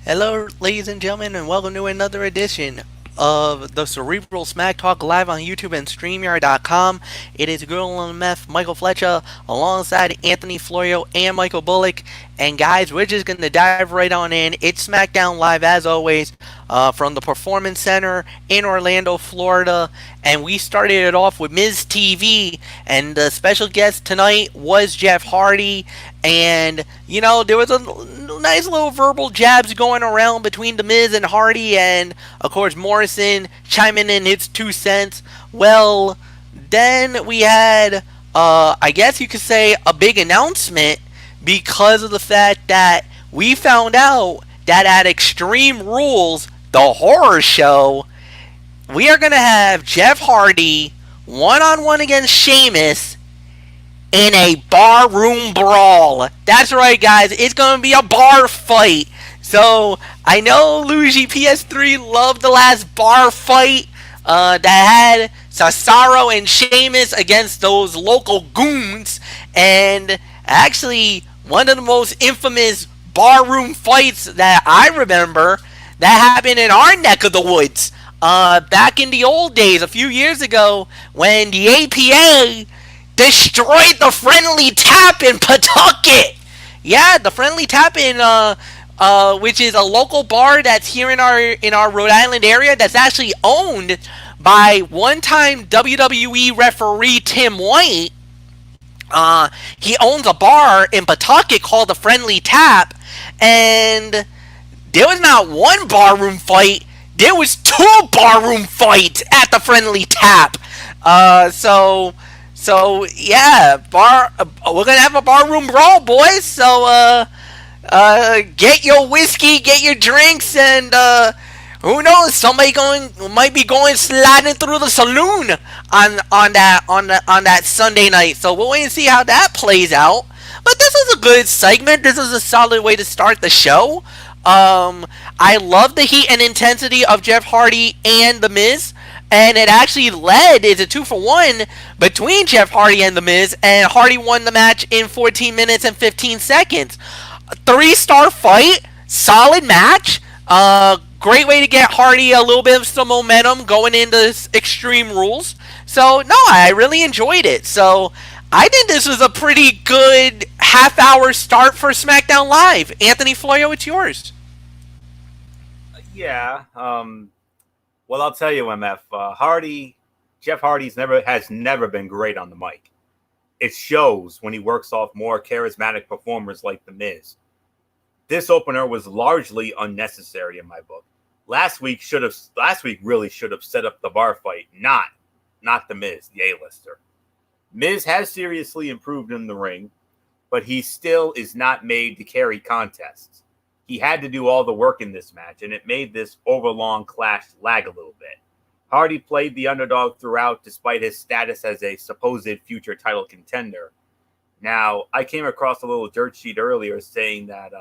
Hello, ladies and gentlemen, and welcome to another edition of the Cerebral Smack Talk live on YouTube and StreamYard.com. It is Girl on the Meth, Michael Fletcher, alongside Anthony Florio and Michael Bullock. And guys, we're just going to dive right on in. It's Smackdown Live, as always, from the Performance Center in Orlando, Florida. And we started it off with Ms. TV, and the special guest tonight was Jeff Hardy. And, there was a nice little verbal jabs going around between The Miz and Hardy, and, of course, Morrison chiming in his 2 cents. Well, then we had, I guess you could say, a big announcement because of the fact that we found out that at Extreme Rules, the horror show, we are going to have Jeff Hardy one-on-one against Sheamus in a barroom brawl. That's right, guys. It's going to be a bar fight. So, I know Luigi PS3 loved the last bar fight that had Cesaro and Sheamus against those local goons. And actually, one of the most infamous barroom fights that I remember that happened in our neck of the woods. Back in the old days, a few years ago, when the APA destroyed the Friendly Tap in Pawtucket. Yeah, the Friendly Tap in which is a local bar that's here in our Rhode Island area that's actually owned by one-time WWE referee Tim White. He owns a bar in Pawtucket called the Friendly Tap, and there was not one barroom fight. There was two barroom fights at the Friendly Tap. So yeah, we're gonna have a barroom brawl, boys. So get your whiskey, get your drinks, and who knows? Somebody might be going sliding through the saloon on that Sunday night. So we'll wait and see how that plays out. But this is a good segment. This is a solid way to start the show. I love the heat and intensity of Jeff Hardy and The Miz. And it actually led, it's a 2-for-1 between Jeff Hardy and The Miz. And Hardy won the match in 14 minutes and 15 seconds. A 3-star fight, solid match. Great way to get Hardy a little bit of some momentum going into Extreme Rules. So, no, I really enjoyed it. So, I think this was a pretty good half-hour start for SmackDown Live. Anthony Florio, it's yours. Yeah. Well, I'll tell you, MF. Jeff Hardy's has never been great on the mic. It shows when he works off more charismatic performers like The Miz. This opener was largely unnecessary in my book. Last week really should have set up the bar fight, not The Miz, the A-lister. Miz has seriously improved in the ring, but he still is not made to carry contests. He had to do all the work in this match, and it made this overlong clash lag a little bit. Hardy played the underdog throughout, despite his status as a supposed future title contender. Now, I came across a little dirt sheet earlier saying that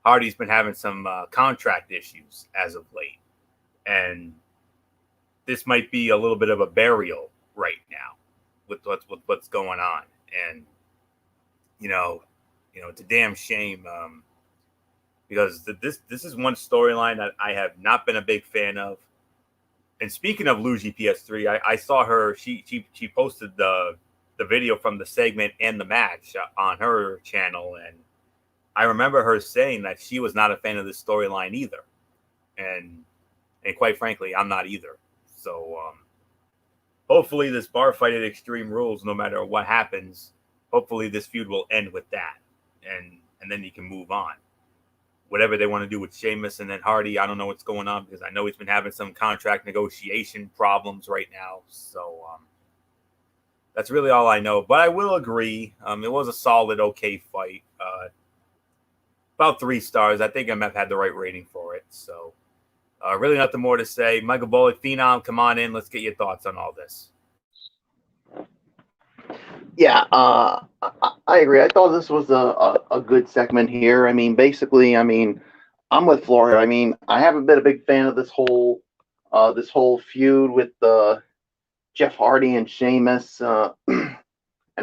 Hardy's been having some contract issues as of late, and this might be a little bit of a burial right now with what's going on. And it's a damn shame. Because this is one storyline that I have not been a big fan of. And speaking of Luigi PS3, I saw her. She posted the video from the segment and the match on her channel, and I remember her saying that she was not a fan of this storyline either. And quite frankly, I'm not either. So hopefully this bar fight at Extreme Rules, no matter what happens, hopefully this feud will end with that, and then you can move on. Whatever they want to do with Sheamus and then Hardy, I don't know what's going on because I know he's been having some contract negotiation problems right now. So that's really all I know. But I will agree, it was a solid, okay fight. About 3 stars. I think MF had the right rating for it. So really nothing more to say. Michael Bullock, Phenom, come on in. Let's get your thoughts on all this. Yeah, I agree. I thought this was a good segment here. I mean, basically, I'm with Florida. I mean, I haven't been a big fan of this whole feud with Jeff Hardy and Sheamus. And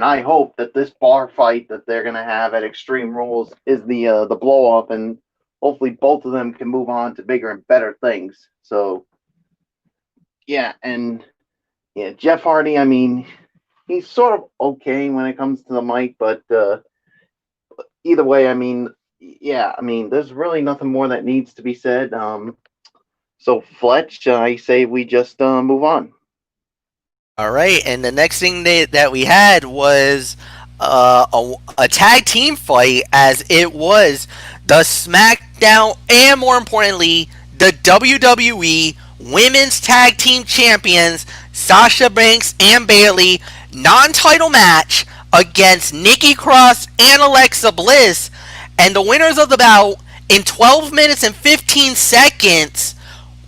I hope that this bar fight that they're gonna have at Extreme Rules is the blow up, and hopefully both of them can move on to bigger and better things. So yeah, and yeah, Jeff Hardy, I mean, he's sort of okay when it comes to the mic, but either way, I mean, yeah, I mean, there's really nothing more that needs to be said. So Fletch, I say we just move on. All right, and the next thing that we had was a tag team fight, as it was the SmackDown and, more importantly, the WWE Women's Tag Team Champions Sasha Banks and Bayley non-title match against Nikki Cross and Alexa Bliss, and the winners of the bout in 12 minutes and 15 seconds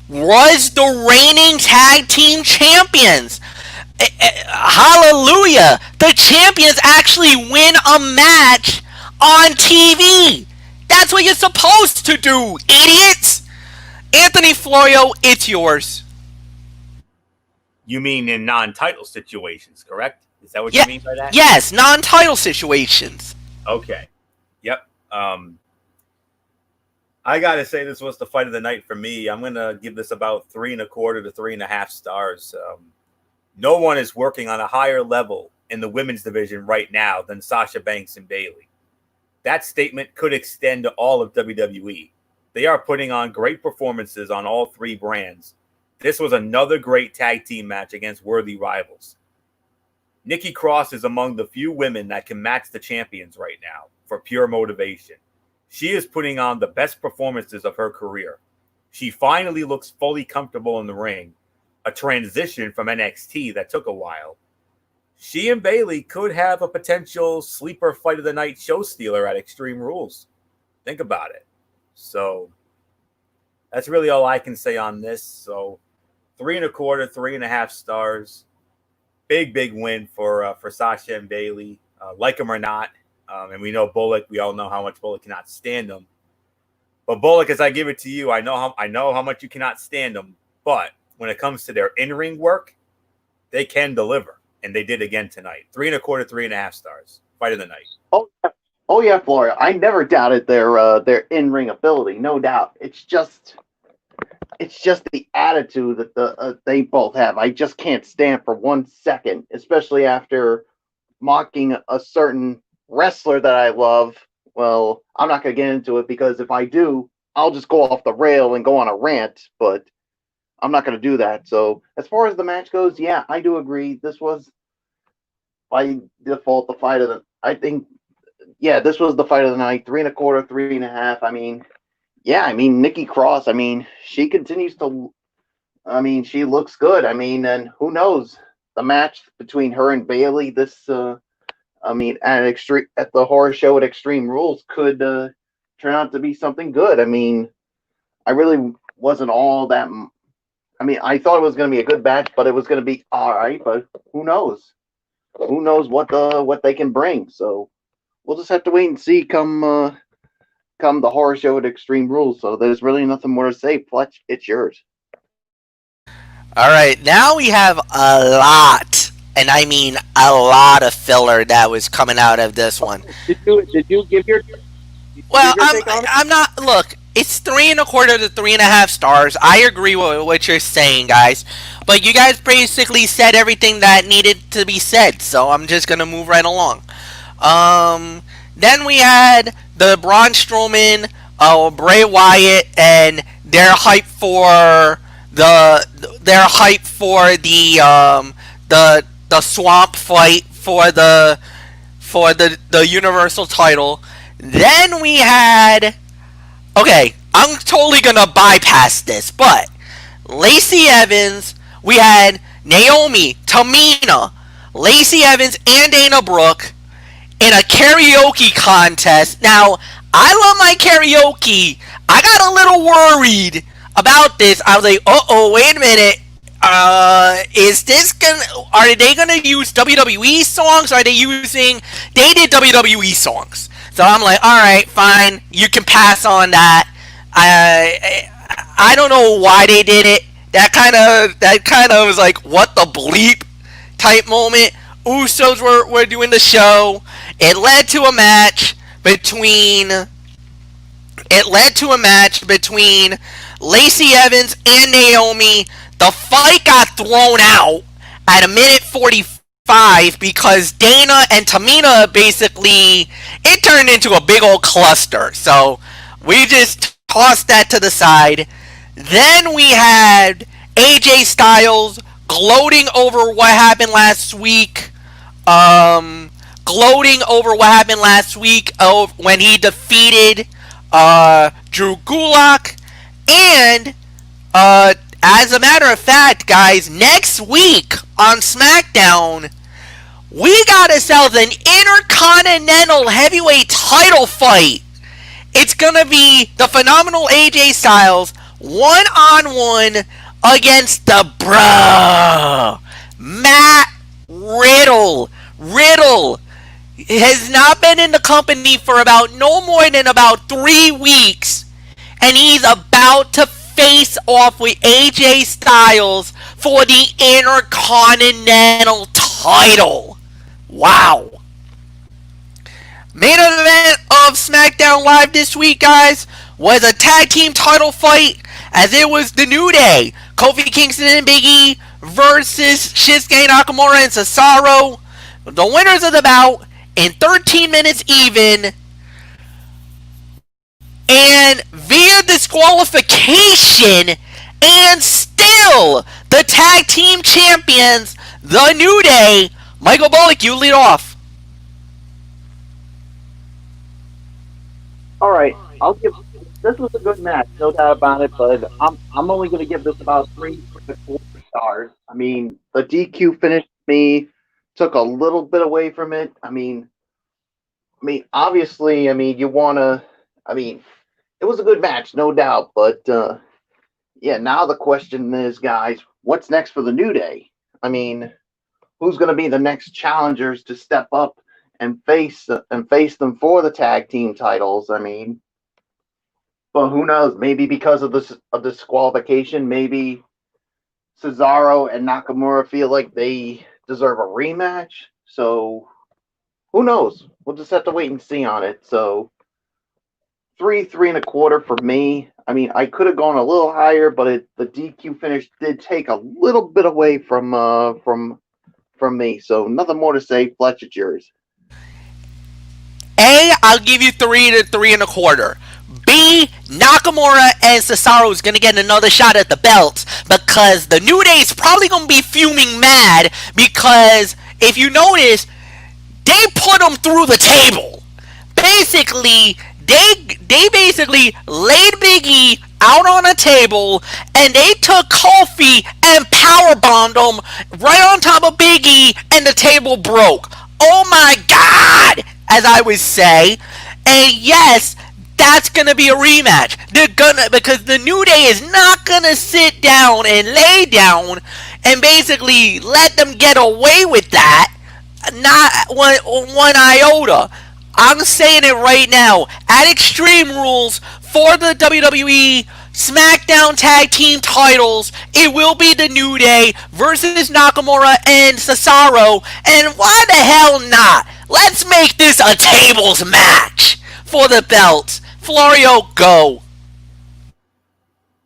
was the reigning tag team champions. Hallelujah! The champions actually win a match on TV. That's what you're supposed to do, idiots. Anthony Florio, it's yours. You mean in non-title situations, correct? Is that what you mean by that? Yes, non-title situations. Okay. Yep. I gotta say this was the fight of the night for me. I'm gonna give this about 3.25 to 3.5 stars. No one is working on a higher level in the women's division right now than Sasha Banks and Bayley. That statement could extend to all of WWE. They are putting on great performances on all three brands. This was another great tag team match against worthy rivals. Nikki Cross is among the few women that can match the champions right now for pure motivation. She is putting on the best performances of her career. She finally looks fully comfortable in the ring, a transition from NXT that took a while. She and Bayley could have a potential sleeper fight of the night show stealer at Extreme Rules. Think about it. So that's really all I can say on this. So 3.25, 3.5 stars. Big win for Sasha and Bayley. Like them or not. And we know Bullock. We all know how much Bullock cannot stand them. But Bullock, as I give it to you, I know how much you cannot stand them. But when it comes to their in-ring work, they can deliver. And they did again tonight. 3.25, 3.5 stars. Fight of the night. Oh yeah, Flora. I never doubted their in-ring ability, no doubt. It's just the attitude that they both have. I just can't stand for 1 second, especially after mocking a certain wrestler that I love. Well, I'm not going to get into it because if I do, I'll just go off the rail and go on a rant, but I'm not going to do that. So as far as the match goes, yeah, I do agree. This was by default the fight of the, I think, yeah, this was the fight of the night. 3.25, 3.5. I mean, yeah, I mean, Nikki Cross, I mean, she continues to, I mean, she looks good. I mean, and who knows, the match between her and Bayley, this, I mean, at the horror show at Extreme Rules could turn out to be something good. I mean, I really wasn't all that, I mean, I thought it was going to be a good match, but it was going to be all right, but who knows? Who knows what they can bring? So we'll just have to wait and see come the horror show at Extreme Rules. So there's really nothing more to say. Fletch, it's yours. All right, now we have a lot, and I mean a lot of filler that was coming out of this one. Did you give your? Well, I'm not. Look, it's 3.25 to 3.5 stars. I agree with what you're saying, guys. But you guys basically said everything that needed to be said, so I'm just gonna move right along. Then we had the Braun Strowman, Bray Wyatt, and their hype for the swamp fight for the Universal title. Then we had, okay, I'm totally gonna bypass this, but Lacey Evans, we had Naomi, Tamina, Lacey Evans, and Dana Brooke in a karaoke contest. Now, I love my karaoke. I got a little worried about this. I was like, wait a minute. Are they gonna use WWE songs? Are they using, they did WWE songs. So I'm like, alright, fine. You can pass on that. I don't know why they did it. That kind of was like, what the bleep type moment. Usos were doing the show. It led to a match between It led to a match between Lacey Evans and Naomi. The fight got thrown out at a minute 45 because Dana and Tamina basically, it turned into a big old cluster. So we just tossed that to the side. Then we had AJ Styles gloating over what happened last week. Gloating over what happened last week when he defeated Drew Gulak. And as a matter of fact, guys, next week on Smackdown, we got ourselves an Intercontinental Heavyweight title fight. It's going to be the phenomenal AJ Styles one-on-one against the bro, Matt Riddle. Riddle has not been in the company for about no more than about 3 weeks, and he's about to face off with AJ Styles for the Intercontinental title. Wow. Main event of SmackDown Live this week, guys, was a tag team title fight, as it was the New Day, Kofi Kingston and Big E versus Shinsuke Nakamura and Cesaro. The winners of the bout in 13 minutes even, and via disqualification, and still the tag team champions, the New Day. Michael Bullock, you lead off. All right, I'll give. This was a good match, no doubt about it. But I'm only going to give this about 3 to 4 stars. I mean, the DQ finish me took a little bit away from it. I mean, obviously, you want to. It was a good match, no doubt. But yeah, now the question is, guys, what's next for the New Day? I mean, who's going to be the next challengers to step up and face them for the tag team titles? I mean, but who knows? Maybe because of this disqualification, maybe Cesaro and Nakamura feel like they deserve a rematch. So who knows? We'll just have to wait and see on it. So 3.25 for me. I mean, I could have gone a little higher, but the DQ finish did take a little bit away from me. So nothing more to say. Fletch, it's yours. A, I'll give you 3 to 3.25. B, Nakamura and Cesaro is going to get another shot at the belts because the New Day is probably going to be fuming mad because if you notice, they put them through the table. Basically, they basically laid Big E out on a table and they took Kofi and powerbombed him right on top of Big E and the table broke. Oh my God, as I would say. And yes, that's gonna be a rematch. Because the New Day is not gonna sit down and lay down and basically let them get away with that. Not one iota. I'm saying it right now. At Extreme Rules for the WWE SmackDown Tag Team titles, it will be the New Day versus Nakamura and Cesaro. And why the hell not? Let's make this a tables match for the belts. Florio, go.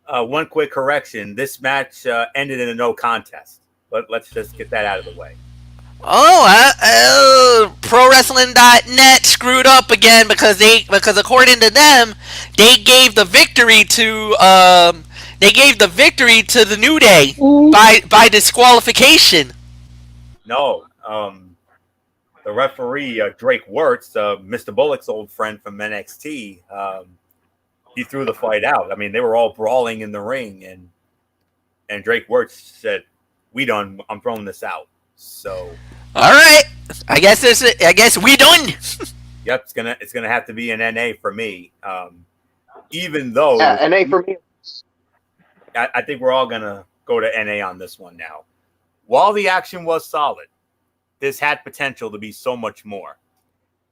One quick correction. This match ended in a no contest. But let's just get that out of the way. ProWrestling.net screwed up again because according to them, they gave the victory to the New Day by disqualification. No, the referee Drake Wirtz, Mr. Bullock's old friend from NXT, he threw the fight out. I mean, they were all brawling in the ring, and Drake Wirtz said, I'm throwing this out." So, all right, I guess we done. Yep, it's gonna have to be an NA for me. Even though NA for me. I think we're all gonna go to NA on this one now. While the action was solid, this had potential to be so much more.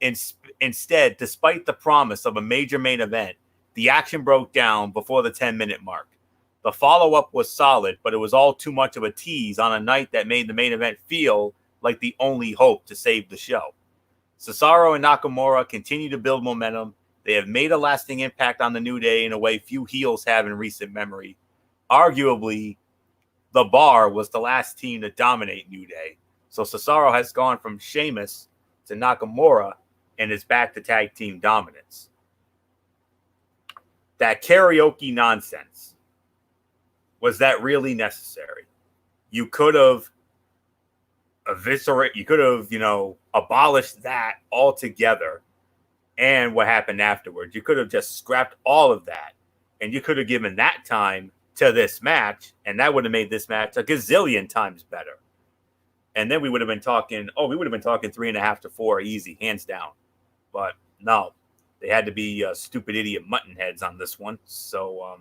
Instead, despite the promise of a major main event, the action broke down before the 10-minute mark. The follow-up was solid, but it was all too much of a tease on a night that made the main event feel like the only hope to save the show. Cesaro and Nakamura continue to build momentum, They have made a lasting impact on the New Day in a way few heels have in recent memory. Arguably, The Bar was the last team to dominate New Day. So Cesaro has gone from Sheamus to Nakamura and is back to tag team dominance. That karaoke nonsense, was that really necessary? You could have abolished that altogether. And what happened afterwards, you could have just scrapped all of that, and you could have given that time to this match, and that would have made this match a gazillion times better. And then we would have been talking 3.5 to 4 easy, hands down. But no, they had to be stupid idiot mutton heads on this one. So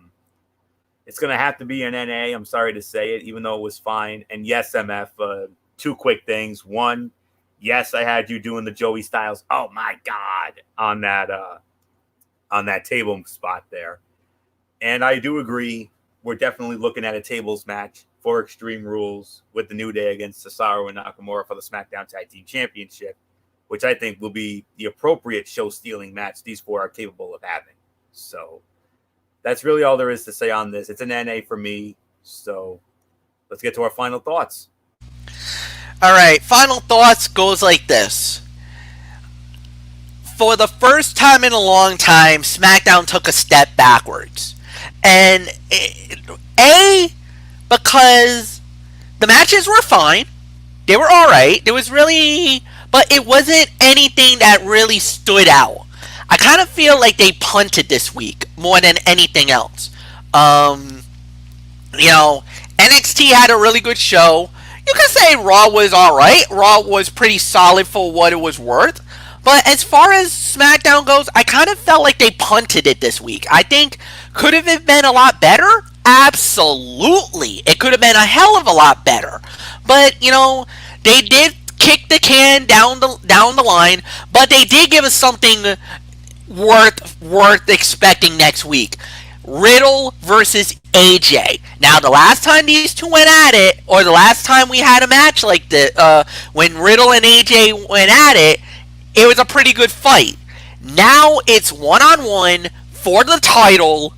it's going to have to be an NA. I'm sorry to say it, even though it was fine. And yes, MF, 2 quick things. One, yes, I had you doing the Joey Styles, oh my God, on that table spot there. And I do agree, we're definitely looking at a tables match for Extreme Rules with the New Day against Cesaro and Nakamura for the SmackDown Tag Team Championship, which I think will be the appropriate show-stealing match these 4 are capable of having. So that's really all there is to say on this. It's an NA for me, so let's get to our final thoughts. All right, final thoughts goes like this. For the first time in a long time, SmackDown took a step backwards. And because the matches were fine. They were alright. But it wasn't anything that really stood out. I kind of feel like they punted this week more than anything else. NXT had a really good show. You could say Raw was alright. Raw was pretty solid for what it was worth. But as far as SmackDown goes, I kind of felt like they punted it this week. I think, could have it been a lot better? Absolutely. It could have been a hell of a lot better. But, they did kick the can down the line, but they did give us something worth expecting next week. Riddle versus AJ. Now, the last time these two went at it, or the last time we had a match like this, when Riddle and AJ went at it, it was a pretty good fight. Now it's one-on-one for the title,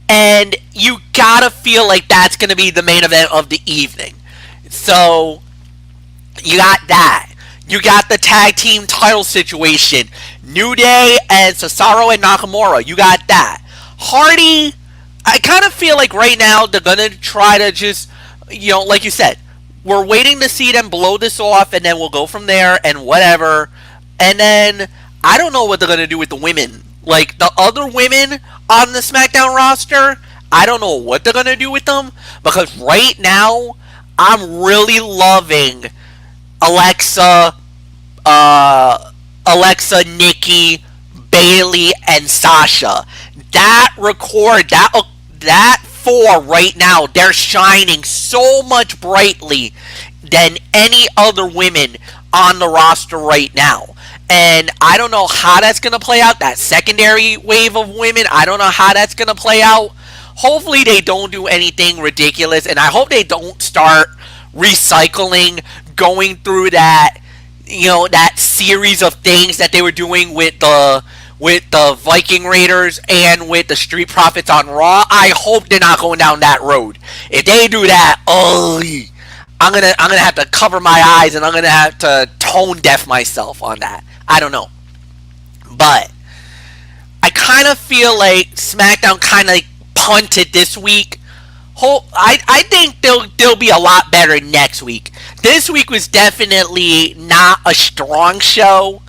and you gotta feel like that's gonna be the main event of the evening. So, you got that. You got the tag team title situation. New Day and Cesaro and Nakamura. You got that. Hardy, I kind of feel like right now they're going to try to just, like you said, we're waiting to see them blow this off, and then we'll go from there and whatever. And then I don't know what they're going to do with the women. Like, the other women on the SmackDown roster, I don't know what they're going to do with them, because right now I'm really loving Alexa, Nikki, Bayley, and Sasha. That 4 right now, they're shining so much brightly than any other women on the roster right now. And I don't know how that's going to play out. That secondary wave of women, I don't know how that's going to play out. Hopefully they don't do anything ridiculous, and I hope they don't start recycling, going through that, that series of things that they were doing with the Viking Raiders and with the Street Profits on Raw. I hope they're not going down that road. If they do that, I'm gonna have to cover my eyes, and I'm gonna have to tone deaf myself on that. I don't know, but I kind of feel like SmackDown kind of punted this week. I think they'll be a lot better next week. This week was definitely not a strong show.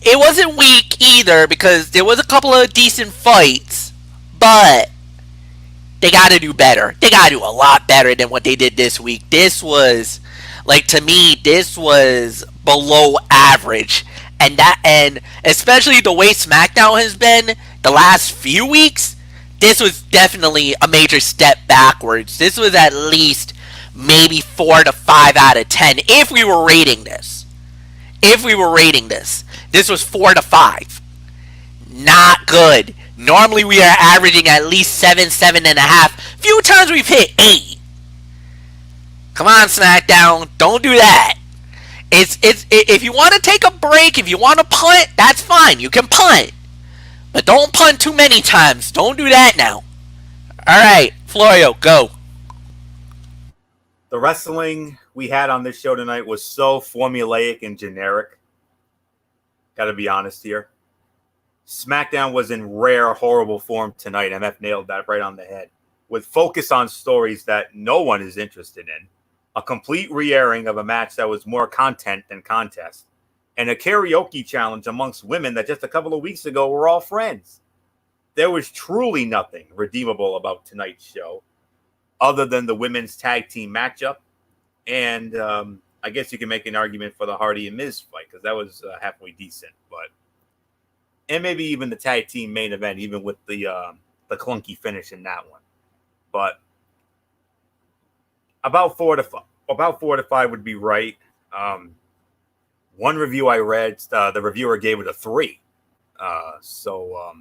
It wasn't weak either, because there was a couple of decent fights, but they got to do better. They got to do a lot better than what they did this week. This was, to me, this was below average. And especially the way SmackDown has been the last few weeks, this was definitely a major step backwards. This was at least maybe 4 to 5 out of 10 if we were rating this. This was 4 to 5. Not good. Normally we are averaging at least 7.5. Few times we've hit 8. Come on, SmackDown. Don't do that. It's if you want to take a break, if you want to punt, that's fine. You can punt. Don't punt too many times. Don't do that now. All right, Florio, go. The wrestling we had on this show tonight was so formulaic and generic. Got to be honest here. Smackdown was in rare, horrible form tonight. MF nailed that right on the head. With focus on stories that no one is interested in, a complete re-airing of a match that was more content than contest, and a karaoke challenge amongst women that just a couple of weeks ago were all friends. There was truly nothing redeemable about tonight's show other than the women's tag team matchup. And I guess you can make an argument for the Hardy and Miz fight because that was halfway decent. And maybe even the tag team main event, even with the clunky finish in that one. But about 4 to 5 would be right. One review I read, the reviewer gave it a 3. So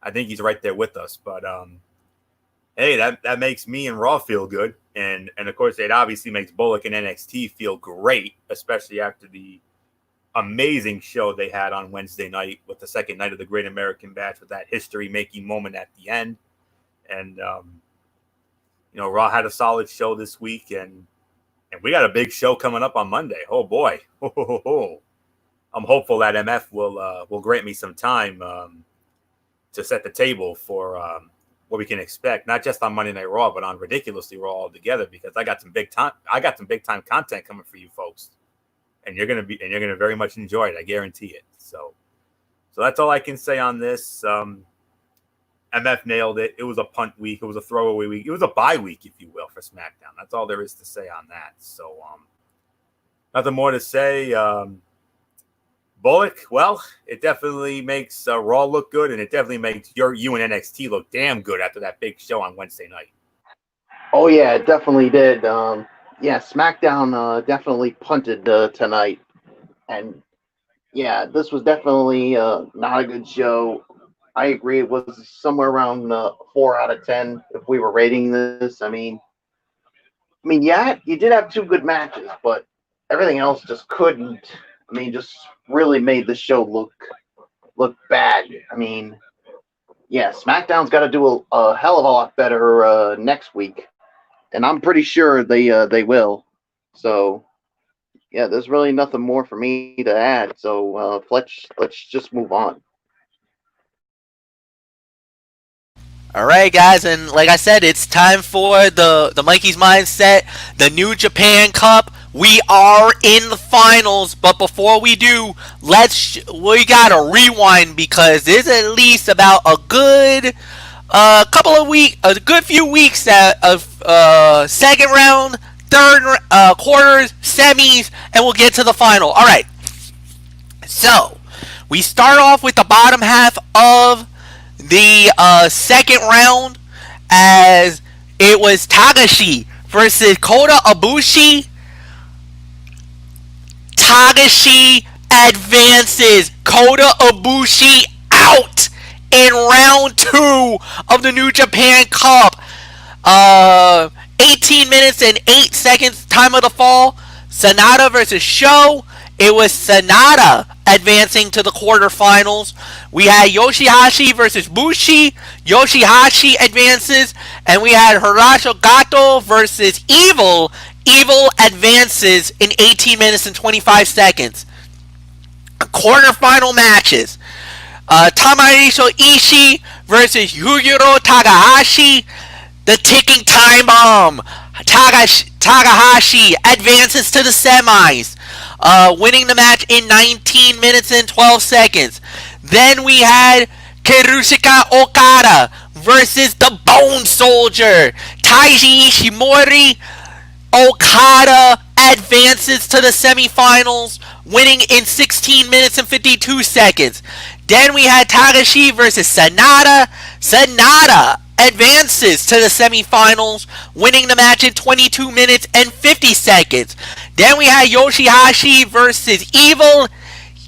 I think he's right there with us. But hey, that makes me and Raw feel good. And of course, it obviously makes Bullock and NXT feel great, especially after the amazing show they had on Wednesday night with the second night of the Great American Bash with that history-making moment at the end. And, Raw had a solid show this week, and we got a big show coming up on Monday. Oh, boy. I'm hopeful that MF will grant me some time to set the table for what we can expect, not just on Monday Night Raw, but on Ridiculously Raw altogether, because I got some big time content coming for you folks. And you're gonna very much enjoy it. I guarantee it. So that's all I can say on this. MF nailed it. It was a punt week. It was a throwaway week. It was a bye week, if you will, for SmackDown. That's all there is to say on that. So nothing more to say. Bullock, well, it definitely makes Raw look good, and it definitely makes you and NXT look damn good after that big show on Wednesday night. Oh yeah, it definitely did. Yeah, SmackDown definitely punted tonight. And yeah, this was definitely not a good show. I agree. It was somewhere around 4 out of 10 if we were rating this. I mean, yeah, you did have 2 good matches, but everything else just couldn't. I mean, just really made the show look bad. I mean, yeah, SmackDown's got to do a hell of a lot better next week. And I'm pretty sure they will. So, yeah, there's really nothing more for me to add. So, let's just move on. All right, guys, and like I said, it's time for the Mikey's Mindset, the New Japan Cup. We are in the finals, but before we do, we gotta rewind because there's at least about a good few weeks of second round, third quarters, semis, and we'll get to the final. All right. So we start off with the bottom half of the second round, as it was Takashi versus Koda Abushi. Takashi advances. Koda Abushi out in round 2 of the New Japan Cup. 18 minutes and 8 seconds time of the fall. Sanada versus Sho. It was Sanada advancing to the quarterfinals. We had Yoshihashi versus Bushi. Yoshihashi advances. And we had Hirasho Gato versus Evil. Evil advances in 18 minutes and 25 seconds. Quarterfinal matches. Tamari Ishii versus Yujiro Takahashi. The ticking time bomb. Takahashi advances to the semis, winning the match in 19 minutes and 12 seconds. Then we had Kazuchika Okada versus the Bone Soldier, Taiji Ishimori. Okada advances to the semifinals, winning in 16 minutes and 52 seconds. Then we had Takashi versus Sanada. Sanada advances to the semifinals, winning the match in 22 minutes and 50 seconds. Then we had Yoshihashi versus Evil.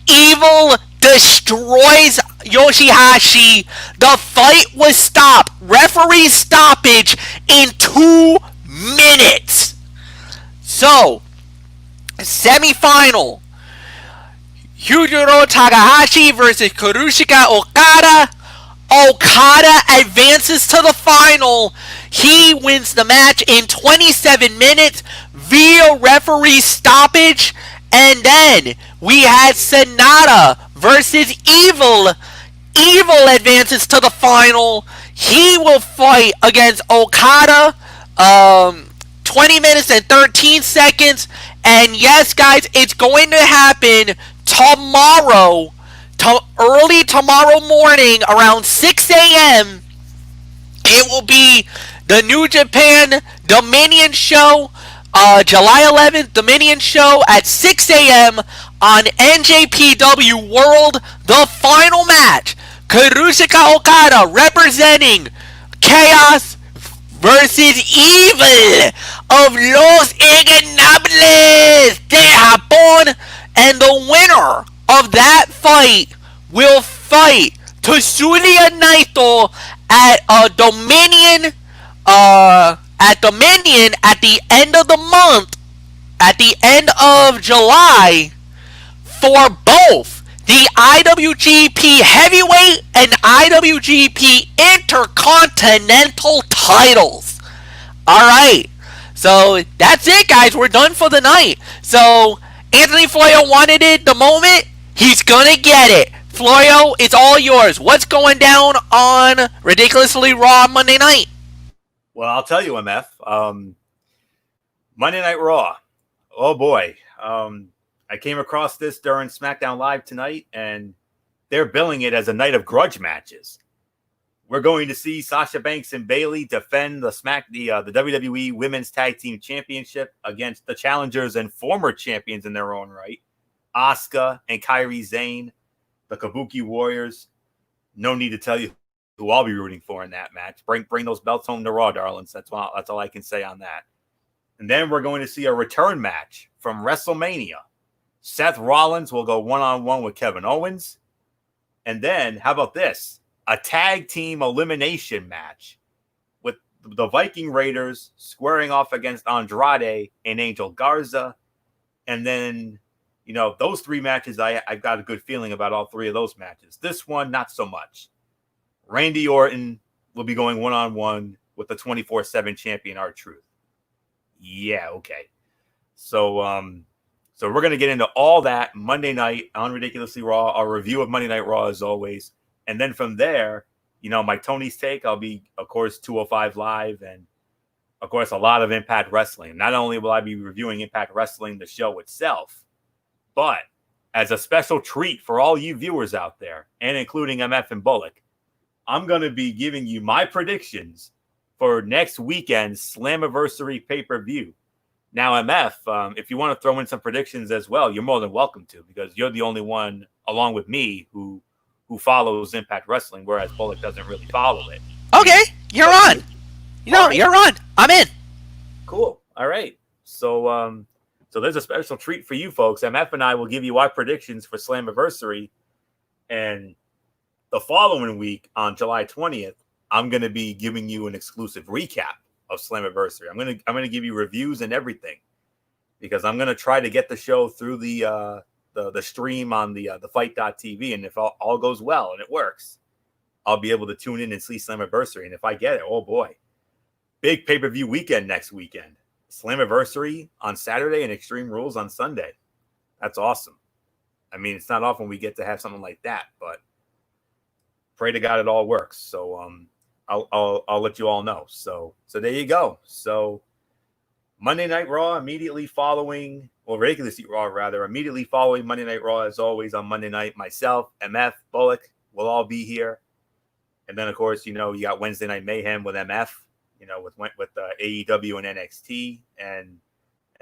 Evil destroys Yoshihashi. The fight was stopped. Referee stoppage in 2 minutes. So, semifinal. Yujiro Takahashi versus Kazuchika Okada. Okada advances to the final. He wins the match in 27 minutes via referee stoppage. And then we had Sonata versus Evil. Evil advances to the final. He will fight against Okada. 20 minutes and 13 seconds. And yes, guys, it's going to happen tomorrow. Early tomorrow morning around 6 a.m. It will be the New Japan Dominion show. July 11th, Dominion show at 6 a.m. on NJPW World. The final match. Kazuchika Okada representing Chaos versus Evil of Los Ignobles de Japón. And the winner of that fight will fight Tetsuya Naito at Dominion at the end of the month, at the end of July, for both the IWGP Heavyweight and IWGP Intercontinental titles. Alright, so that's it, guys. We're done for the night. So Anthony Florio wanted it the moment. He's gonna get it. Florio, it's all yours. What's going down on Ridiculously Raw Monday night? Well, I'll tell you, MF. Monday Night Raw. Oh boy. I came across this during Smackdown Live tonight, and they're billing it as a night of grudge matches. We're going to see Sasha Banks and Bayley defend the WWE Women's Tag Team Championship against the challengers and former champions in their own right, Asuka and Kairi Sane, the Kabuki Warriors. No need to tell you who I'll be rooting for in that match. Bring those belts home to Raw, darlings. That's all I can say on that. And then we're going to see a return match from WrestleMania. Seth Rollins will go one-on-one with Kevin Owens. And then, how about this? A tag team elimination match with the Viking Raiders squaring off against Andrade and Angel Garza. And then, those three matches, I've got a good feeling about all three of those matches. This one, not so much. Randy Orton will be going one-on-one with the 24/7 champion, R-Truth. Yeah, okay. So we're going to get into all that Monday night on Ridiculously Raw, our review of Monday Night Raw as always. And then from there, my Tony's Take, I'll be, of course, 205 Live and, of course, a lot of Impact Wrestling. Not only will I be reviewing Impact Wrestling, the show itself, but as a special treat for all you viewers out there, and including MF and Bullock, I'm going to be giving you my predictions for next weekend's Slammiversary pay-per-view. Now, MF, if you want to throw in some predictions as well, you're more than welcome to, because you're the only one, along with me, who follows Impact Wrestling, whereas Bullock doesn't really follow it. Okay, you're on. You're on. I'm in. Cool. All right. So there's a special treat for you folks. MF and I will give you our predictions for Slammiversary, and the following week on July 20th, I'm going to be giving you an exclusive recap of Slammiversary. I'm going to give you reviews and everything, because I'm going to try to get the show through the stream on the fight.tv, and if all goes well and it works, I'll be able to tune in and see Slammiversary. And if I get it, oh boy, big pay-per-view weekend next weekend. Slammiversary on Saturday and Extreme Rules on Sunday. That's awesome. I mean, it's not often we get to have something like that, but pray to God it all works. So I'll let you all know. So there you go. So Monday Night Raw immediately following, well, Ridiculously Raw rather, immediately following Monday Night Raw, as always on Monday night. Myself, MF, Bullock will all be here. And then, of course, you got Wednesday Night Mayhem with MF, with AEW and NXT. And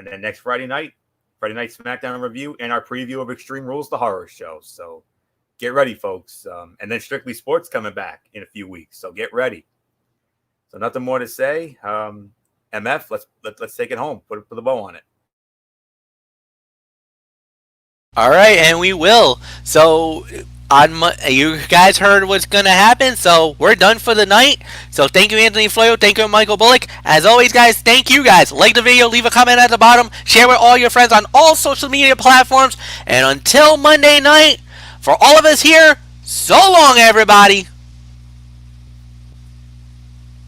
then next Friday night SmackDown review and our preview of Extreme Rules, the horror show. So get ready, folks. And then Strictly Sports coming back in a few weeks. So get ready. So nothing more to say. MF, let's take it home. Put the bow on it. All right, and we will. So you guys heard what's going to happen, so we're done for the night. So thank you, Anthony Floyo. Thank you, Michael Bullock. As always, guys, thank you guys. Like the video, leave a comment at the bottom, share with all your friends on all social media platforms. And until Monday night, for all of us here, so long, everybody.